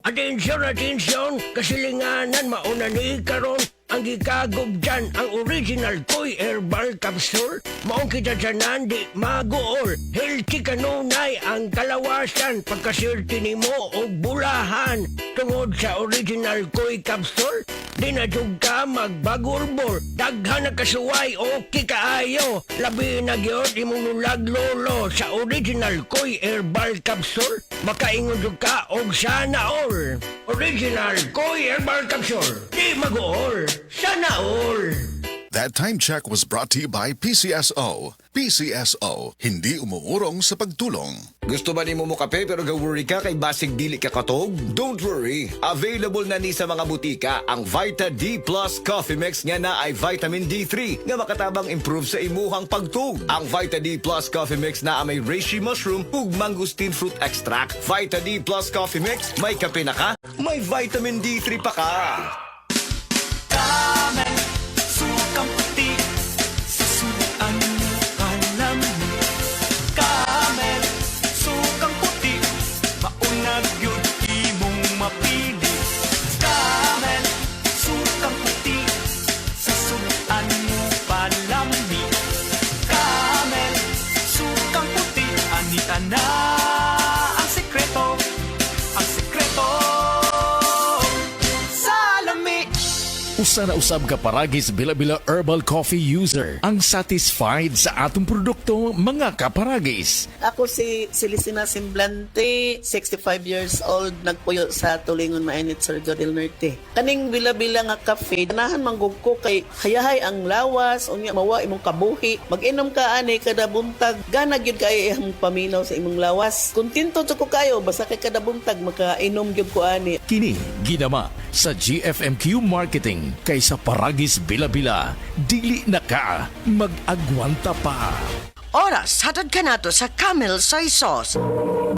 Atensyon, atensyon, kasilinganan mauna ni karon ang gikagob dyan ang original Koy Herbal Capsule. Maong kita dyanan di magool, healthy kanunay ang kalawasan pagkasilti nimo o bulahan. Tungod sa original Koy Capsule, di na jud ka magbagurbor, daghan na kasuway o kikaayo. Labi na gyud imong nulag lolo sa original Koy Herbal Capsule. Makaingon jud ka og sana all. Original Koy Herbal Capsule, di magool, sana all. That time check was brought to you by PCSO. PCSO, hindi umuurong sa pagtulong. Gusto ba ni mo kape pero ga-worry ka kay basig dili ka katog? Don't worry. Available na ni sa mga butika ang Vita D Plus Coffee Mix nga na ay vitamin D3 nga makatabang improve sa imuhang pagtug. Ang Vita D Plus Coffee Mix na may reishi mushroom ug mangosteen fruit extract. Vita D Plus Coffee Mix, may kape na ka, may vitamin D3 pa ka. Camel, sukang puti, sasuan palamin. Camel, sukang puti, maunag yun imong mapili. Camel, sukang puti, sasuan palamin. Camel, sukang puti, anita na ang sekreto, ang sekreto. Usa na usab ka paragis Bila-Bila Herbal Coffee user ang satisfied sa atong produkto, mga kaparagis. Ako si Celestina Semblante, 65 years old, nagpuyo sa Tulingon Mainit, Surigao del Norte. Kaning bila-bila nga cafe, ganahan manggug ko kay hayahay ang lawas, unya mawa imong kabuhi. Mag-inom ka ani kada buntag, gana gyud kay imong paminaw sa imong lawas. Kontento jud ko kayo basta kay kada buntag makainom gyud ko ani. Kini ginama sa GFMQ Marketing kaysa paragis Bila-Bila. Dili na ka mag-agwanta pa. Oras, hatod ka nato sa Camel Soy Sauce.